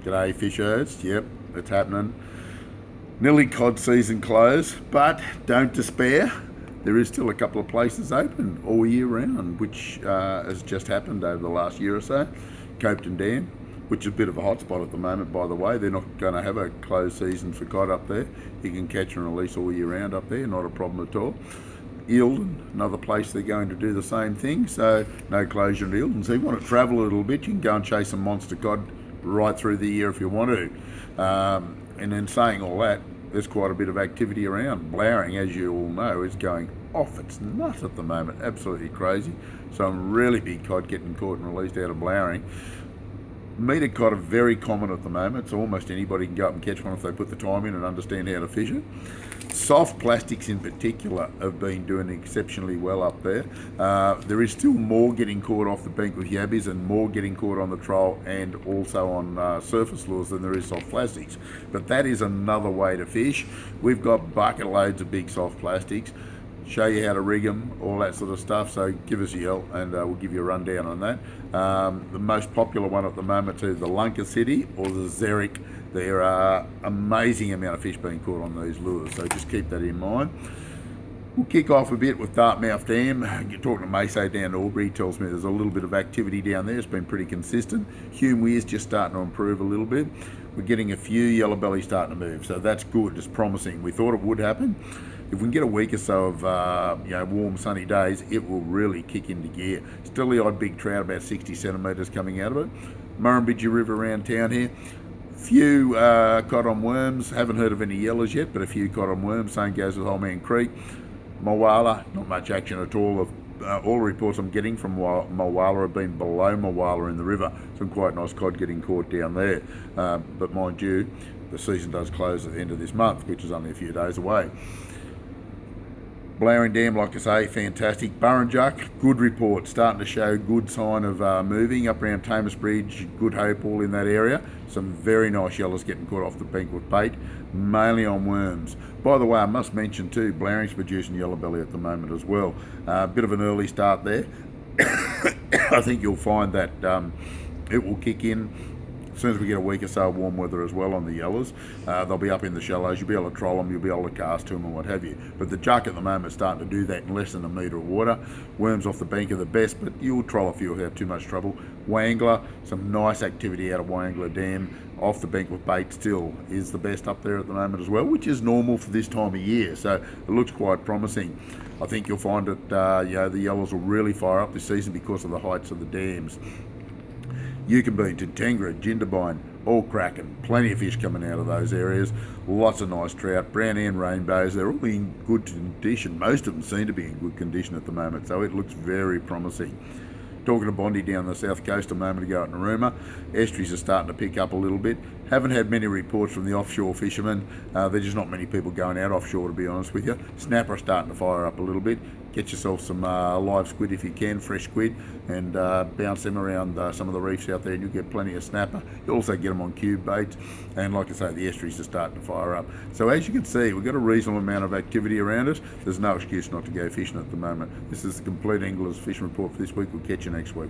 G'day fishers, yep, it's happening. Nearly cod season closed, but don't despair. There is still a couple of places open all year round, which has just happened over the last year or so. Compleat Dam, which is a bit of a hotspot at the moment, by the way. They're not going to have a closed season for cod up there. You can catch and release all year round up there, not a problem at all. Eildon, another place they're going to do the same thing, so no closure in Eildon. So if you want to travel a little bit, you can go and chase some monster cod right through the year if you want to. And then saying all that, there's quite a bit of activity around. Blowering, as you all know, is going off its nut at the moment, absolutely crazy. Some really big cod getting caught and released out of blowering. Meter cod are very common at the moment, so almost anybody can go up and catch one if they put the time in and understand how to fish it. Soft plastics in particular have been doing exceptionally well up there. There is still more getting caught off the bank with yabbies and more getting caught on the troll and also on surface lures than there is soft plastics. But that is another way to fish. We've got bucket loads of big soft plastics. Show you how to rig them, all that sort of stuff, so give us a yell and we'll give you a rundown on that. The most popular one at the moment is the Lunker City or the Zeric. There are amazing amount of fish being caught on these lures, so just keep that in mind. We'll kick off a bit with Dartmouth Dam. You're talking to Maso down to Albury, he tells me there's a little bit of activity down there. It's been pretty consistent. Hume Weir's just starting to improve a little bit. We're getting a few yellow bellies starting to move, so that's good, it's promising. We thought it would happen. If we can get a week or so of warm sunny days, it will really kick into gear. Still the odd big trout, about 60 centimetres coming out of it. Murrumbidgee River around town here. Few cod on worms, haven't heard of any yellows yet, but a few cod on worms. Same goes with Old Man Creek. Mulwala, not much action at all. All the reports I'm getting from Mulwala have been below Mulwala in the river. Some quite nice cod getting caught down there. But mind you, the season does close at the end of this month, which is only a few days away. Blowering Dam, like I say, fantastic. Burrinjuck, good report, starting to show good sign of moving up around Thomas Bridge, Good Hope, all in that area. Some very nice yellows getting caught off the bank with bait, mainly on worms. By the way, I must mention too, Blowing's producing yellow belly at the moment as well. A bit of an early start there. I think you'll find that it will kick in as soon as we get a week or so of warm weather as well on the yellows. They'll be up in the shallows, you'll be able to troll them, you'll be able to cast to them and what have you. But the juck at the moment is starting to do that in less than a metre of water. Worms off the bank are the best, but you'll troll a few without too much trouble. Wangler, some nice activity out of Wangler Dam. Off the bank with bait still is the best up there at the moment as well, which is normal for this time of year, so it looks quite promising. I think you'll find that the yellows will really fire up this season because of the heights of the dams. Yukonbean, Tangra, Jindabyne, all cracking. Plenty of fish coming out of those areas. Lots of nice trout, brown and rainbows. They're all in good condition. Most of them seem to be in good condition at the moment, so it looks very promising. Talking to Bondi down the south coast a moment ago at Narooma, estuaries are starting to pick up a little bit. Haven't had many reports from the offshore fishermen. There's just not many people going out offshore, to be honest with you. Snapper are starting to fire up a little bit. Get yourself some live squid if you can, fresh squid, and bounce them around some of the reefs out there and you'll get plenty of snapper. You'll also get them on cube baits, and like I say, the estuaries are starting to fire up. So as you can see, we've got a reasonable amount of activity around us. There's no excuse not to go fishing at the moment. This is the Compleat Angler's Fishing Report for this week. We'll catch you next week.